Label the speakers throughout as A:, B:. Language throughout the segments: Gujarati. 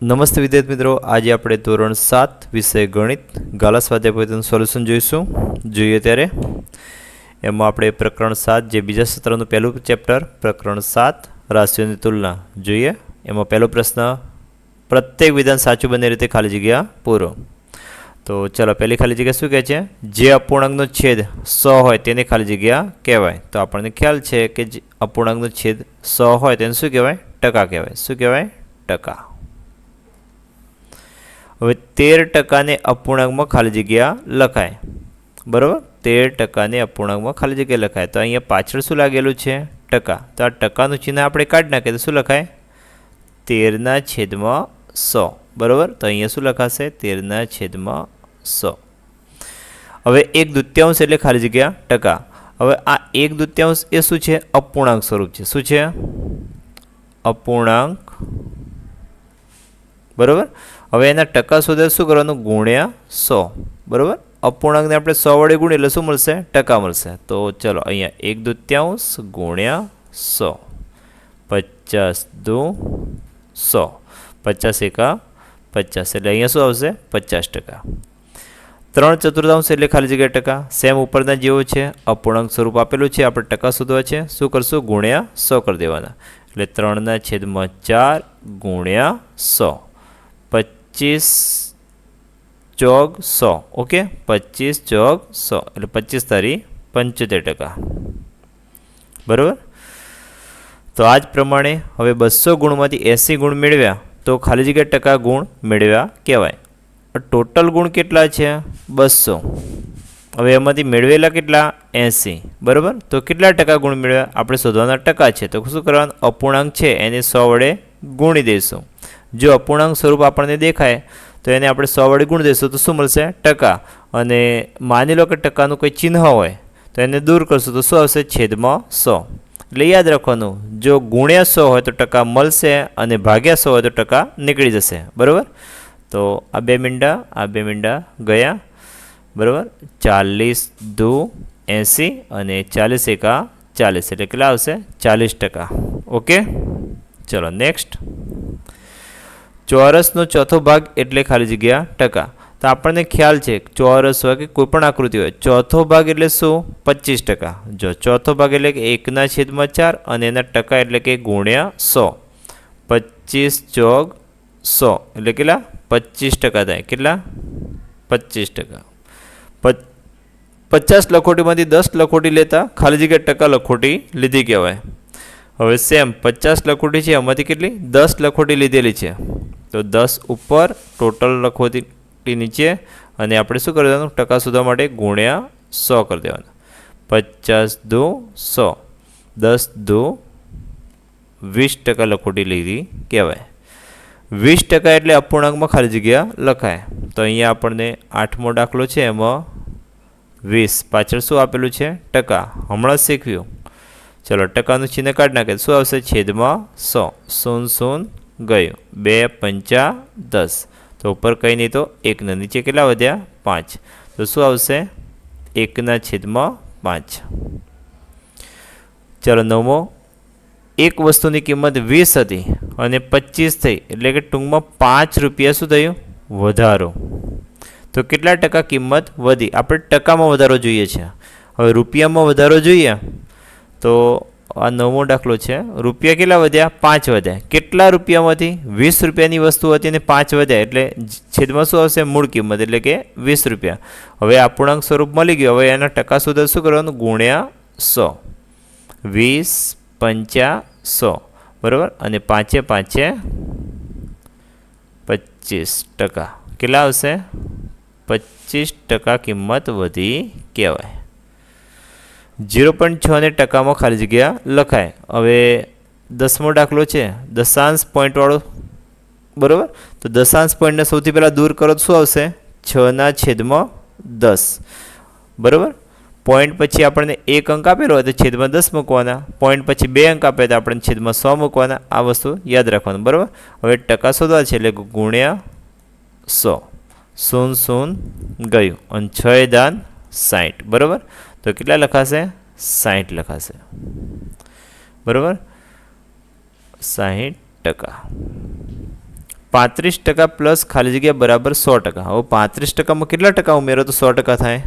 A: નમસ્તે વિદ્યાર્થી મિત્રો, આજે આપણે ધોરણ 7 વિષય ગણિત ગાલા સ્વાધ્યાય પોથીનું સોલ્યુશન જોઈશું. જોઈએ ત્યારે એમાં આપણે પ્રકરણ 7 જે બીજા સત્રનું પહેલું ચેપ્ટર પ્રકરણ 7 રાશિઓની તુલના જોઈએ. એમાં પહેલો પ્રશ્ન, પ્રત્યેક વિધાન સાચું બને રીતે ખાલી જગ્યા પૂરો. તો ચલો, પહેલી ખાલી જગ્યા શું કહે છે? જે અપૂર્ણાંકનો છેદ 100 હોય તેને ખાલી જગ્યા કહેવાય. તો આપણને ખ્યાલ છે કે જે અપૂર્ણાંકનો છેદ 100 હોય તેને શું કહેવાય? ટકા કહેવાય. શું કહેવાય? ટકા. હવે 13% અપૂર્ણાંકમાં ખાલી જગ્યા લખાય. બરાબર, 13% અપૂર્ણાંકમાં ખાલી જગ્યા લખાય. તો અહીંયા પાછળ શું લાગેલું છે? ટકા. તો આ ટકાનું ચિહ્ન આપણે કાઢી નાખીએ તો શું લખાય? 13/100. બરાબર, તો અહીંયા શું લખાશે? 13/100. હવે 1/2 એટલે ખાલી જગ્યા ટકા. હવે આ 1/2 એ શું છે? અપૂર્ણાંક સ્વરૂપ છે. શું છે? અપૂર્ણાંક. બરાબર, હવે એના ટકા શોધે શું કરવાનું? ગુણ્યા 100. બરાબર, અપૂર્ણાંકને આપણે 100 વડે ગુણીએ એટલે શું મળશે? ટકા મળશે. તો ચલો, અહીંયા 1/2 ગુણ્યા 100. 50 × 100. 50 × 50 એટલે અહીંયા શું આવશે? 50%. 3/4 એટલે ખાલી જગ્યા ટકા. સેમ ઉપરના જેવો છે, અપૂર્ણાંક સ્વરૂપ આપેલું છે, આપણે ટકા શોધવા છે. શું કરશું? ગુણ્યા 100 કરી દેવાના. એટલે 3/4 ગુણ્યા 100. 25 ચોક 100. ઓકે, 25 ચોક 100 એટલે 25 × 75%. બરાબર, તો આ જ પ્રમાણે હવે 200 ગુણમાંથી 80 ગુણ મેળવ્યા તો ખાલી જગ્યા ટકા ગુણ મેળવ્યા કહેવાય. ટોટલ ગુણ કેટલા છે? 200. હવે એમાંથી મેળવેલા કેટલા? 80. બરાબર, તો કેટલા ટકા ગુણ મેળવ્યા? આપણે શોધવાના ટકા છે. તો શું કરવાનું? અપૂર્ણાંક છે એને 100 વડે ગુણી દઈશું. જો અપૂર્ણાંક સ્વરૂપ આપણને દેખાય તો એને આપણે 100 વડે ગુણ દઈશું તો શું મળશે? ટકા. અને માની લો કે ટકાનું કોઈ ચિહ્ન હોય તો એને દૂર કરશું તો શું આવશે? છેદમાં 100. એટલે યાદ રાખવાનું, જો ગુણ્યા 100 હોય તો ટકા મળશે અને ભાગ્યા 100 હોય તો ટકા નીકળી જશે. બરાબર, તો આ બે મીંડા ગયા. બરાબર, 40 × 80 અને 40 × 40 એટલે કેટલા આવશે? 40%. ઓકે, ચલો નેક્સ્ટ. ચોરસનો ચોથો ભાગ એટલે ખાલી જગ્યા ટકા. તો આપણને ખ્યાલ છે ચોરસ હોય કે કોઈ પણ આકૃતિ હોય, ચોથો ભાગ એટલે શું? 25%. જો ચોથો ભાગ એટલે કે 1/4 અને એના ટકા એટલે કે ગુણ્યા 100. 25 ચોક 100 એટલે કેટલા? 25% થાય. કેટલા? 25%. 50 લખોટીમાંથી 10 લખોટી લેતા ખાલી જગ્યા ટકા લખોટી લીધી કહેવાય. હવે સેમ 50 લખોટી છે, એમાંથી કેટલી? 10 લખોટી લીધેલી છે. તો 10 ઉપર, ટોટલ લખોટી નીચે, અને આપણે શું કરી દેવાનું? ટકા શોધવા માટે ગુણ્યા 100 કરી દેવાનું. 50 × 100. 10 × 20% લખોટી લીધી કહેવાય. 20% એટલે અપૂર્ણાંકમાં ખાલી જગ્યા લખાય. તો અહીંયા આપણને 8મો દાખલો છે, એમાં 20 પાછળ શું આપેલું છે? ટકા. હમણાં શીખ્યું. ચલો, ટકાનું ચિહ્ન કાઢી નાખે શું આવશે? છેદમાં 100. 0 ગયું. 2 × 5 = 10. તો ઉપર કંઈ નહીં તો 1 નીચે કેટલા વધ્યા? 5. તો શું આવશે? 1/5. ચલો, 9મો. એક વસ્તુની કિંમત 20 હતી અને 25 થઈ એટલે કે ટૂંકમાં 5 રૂપિયા શું થયું? વધારો. તો કેટલા ટકા કિંમત વધી? આપણે ટકામાં વધારો જોઈએ છે. હવે રૂપિયામાં વધારો જોઈએ તો આ 9મો દાખલો છે. રૂપિયા કેટલા વધ્યા? 5 વધ્યા. કેટલા રૂપિયામાંથી? 20 રૂપિયાની વસ્તુ હતી અને 5 વધ્યા એટલે છેદમાં શું આવશે? મૂળ કિંમત એટલે કે 20 રૂપિયા. હવે અપૂર્ણાંક સ્વરૂપ મળી ગયું. હવે એના ટકા શોધવા શું કરવાનું? ગુણ્યા 100. 20 × 100. બરાબર, અને 5 × 5 = 25%. કેટલા આવશે? 25% કિંમત વધી કહેવાય. 0.6 ને ટકામાં ખાલી જગ્યા લખાય. હવે 10મો દાખલો છે, દશાંશ પોઈન્ટવાળો. બરાબર, તો દશાંશ પોઈન્ટને સૌથી પહેલાં દૂર કરો તો શું આવશે? 6/10. બરાબર, પોઈન્ટ પછી આપણને 1 અંક આપેલો હોય તો છેદમાં 10 મૂકવાના. પોઈન્ટ પછી 2 અંક આપે તો આપણે છેદમાં 100 મૂકવાના. આ વસ્તુ યાદ રાખવાનું. બરાબર, હવે ટકા શોધવા છે એટલે ગુણ્યા 100. 0 ગયું અને 6 × 60. બરાબર, તો કેટલા લખાશે? 60 લખાશે. બરાબર, 60%. 35% પ્લસ ખાલી જગ્યા બરાબર 100%. હવે 35%માં કેટલા ટકા ઉમેરો તો 100% થાય?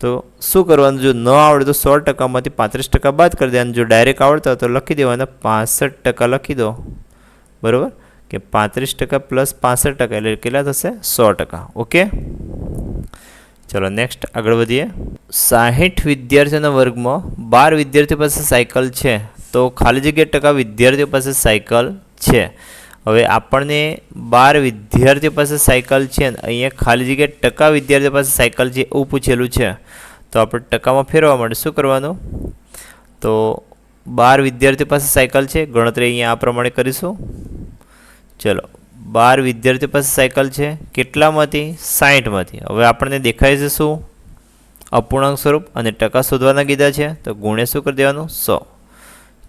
A: તો શું કરવાનું? જો ન આવડે તો 100%માંથી 35% બાદ કરી દેવાનું. જો ડાયરેક્ટ આવડતા હોય તો લખી દેવાના 65% લખી દો. બરાબર કે 35% પ્લસ 65% એટલે કેટલા થશે? 100%. ઓકે, ચલો નેક્સ્ટ આગળ વધીએ. 60 વિદ્યાર્થીઓના વર્ગમાં 12 વિદ્યાર્થીઓ પાસે સાયકલ છે, તો ખાલી જગ્યા ટકા વિદ્યાર્થીઓ પાસે સાયકલ છે. હવે આપણને 12 વિદ્યાર્થીઓ પાસે સાયકલ છે ને અહીંયા ખાલી જગ્યા ટકા વિદ્યાર્થીઓ પાસે સાયકલ છે એવું પૂછેલું છે. તો આપણે ટકામાં ફેરવવા માટે શું કરવાનું? તો 12 વિદ્યાર્થીઓ પાસે સાયકલ છે, ગણતરી અહીંયા આ પ્રમાણે કરીશું. ચલો, 12 વિદ્યાર્થીઓ પાસે સાયકલ છે, કેટલામાંથી? 60માંથી. હવે આપણને દેખાય છે શું? અપૂર્ણાંક સ્વરૂપ અને ટકા શોધવાના કીધા છે, તો ગુણ્યા શું કરી દેવાનું? 100.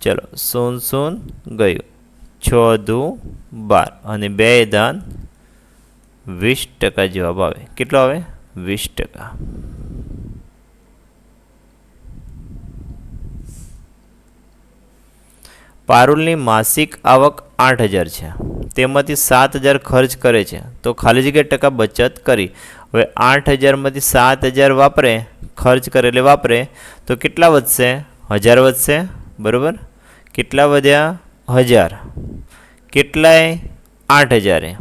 A: ચલો, 0 ગયું, 6 દુ 12 અને 2 દાન 20% જવાબ આવે. કેટલો આવે? 20%. પારુલની માસિક આવક 8000 છે, તેમાંથી 7000 ખર્ચ કરે છે, તો ખાલી જગ્યા ટકા બચત કરી. હવે 8000માંથી 7000 વાપરે, ખર્ચ કરે એટલે વાપરે, તો કેટલા વધશે? 1000 વધશે. બરાબર, કેટલા વધ્યા? 1000. કેટલાય? 8000.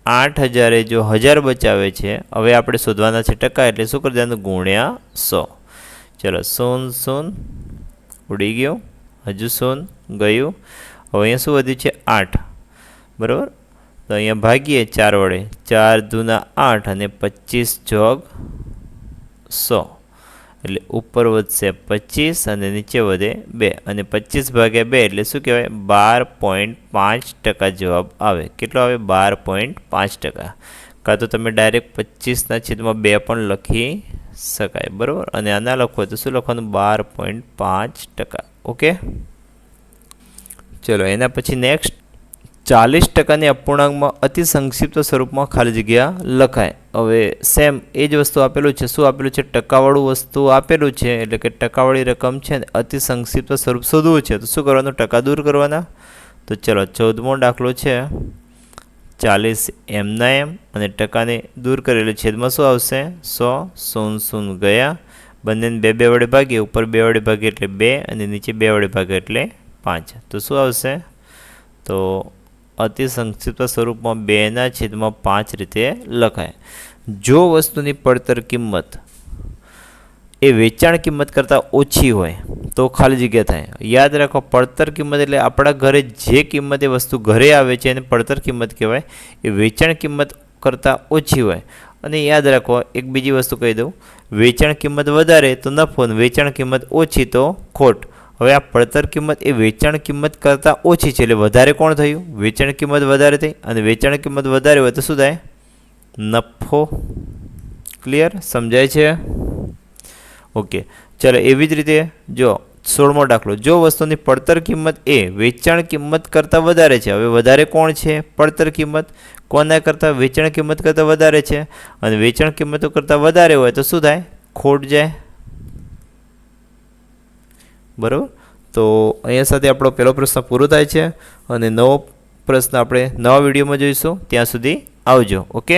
A: 8000 જો 1000 બચાવે છે, હવે આપણે શોધવાના છે ટકા, એટલે શું કરી દેવાનું? ગુણ્યા 100. ચલો, 0 ઉડી ગયો, હજુ 0 ગયું. હવે અહીંયા શું વધ્યું છે? 8. બરાબર, તો અહીંયા ભાગીએ 4 વડે. 4 દુના 8 અને 25 જોગ 100, એટલે ઉપર વધશે 25 અને નીચે વધે 2, અને 25 ભાગ્યા 2 એટલે શું કહેવાય? 12.5% જવાબ આવે. કેટલો આવે? 12.5%. કાં તો તમે ડાયરેક્ટ 25/2 પણ લખી શકાય. બરાબર, અને આના લખો તો શું લખવાનું? 12.5%. ઓકે, ચલો એના પછી નેક્સ્ટ. 40%ની અપૂર્ણાંકમાં અતિ સંક્ષિપ્ત સ્વરૂપમાં ખાલી જગ્યા લખાય. હવે સેમ એ જ વસ્તુ આપેલું છે. શું આપેલું છે? ટકાવાળું વસ્તુ આપેલું છે, એટલે કે ટકાવાળી રકમ છે ને અતિ સંક્ષિપ્ત સ્વરૂપ શોધવું છે, તો શું કરવાનું? ટકા દૂર કરવાના. તો ચલો, 14મો દાખલો છે. 40 એમના એમ અને ટકાને દૂર કરેલું છેદમાં શું આવશે? 100. 0 ગયા, બંનેને 2 વડે ભાગીએ, ઉપર 2 વડે ભાગીએ એટલે 2 અને નીચે 2 વડે ભાગીએ એટલે 5. તો શું આવશે? તો અતિ સંક્ષિપ્ત સ્વરૂપમાં 2/5 રીતે લખાય. જો વસ્તુની પડતર કિંમત એ વેચાણ કિંમત કરતાં ઓછી હોય તો ખાલી જગ્યા થાય. યાદ રાખો, પડતર કિંમત એટલે આપણા ઘરે જે કિંમતે વસ્તુ ઘરે આવે છે એને પડતર કિંમત કહેવાય. એ વેચાણ કિંમત કરતાં ઓછી હોય. અને યાદ રાખો, એક બીજી વસ્તુ કહી દઉં, વેચાણ કિંમત વધારે તો નફો, વેચાણ કિંમત ઓછી તો ખોટ. હવે આ પડતર કિંમત એ વેચાણ કિંમત કરતાં ઓછી છે, એટલે વધારે કોણ થયું? વેચાણ કિંમત વધારે થઈ, અને વેચાણ કિંમત વધારે હોય તો શું થાય? નફો. ક્લિયર? સમજાય છે? ઓકે, ચાલો એવી જ રીતે જો 16મો દાખલો. જો વસ્તુની પડતર કિંમત એ વેચાણ કિંમત કરતાં વધારે છે, હવે વધારે કોણ છે? પડતર કિંમત. કોના કરતાં? વેચાણ કિંમત કરતાં વધારે છે, અને વેચાણ કિંમતો કરતાં વધારે હોય તો શું થાય? ખોટ જાય. બરાબર, તો અહીંયા સાથે આપણો પહેલો પ્રશ્ન પૂરો થાય છે, અને નવો પ્રશ્ન આપણે નવા વિડીયોમાં જોઈશું. ત્યાં સુધી આવજો. ઓકે.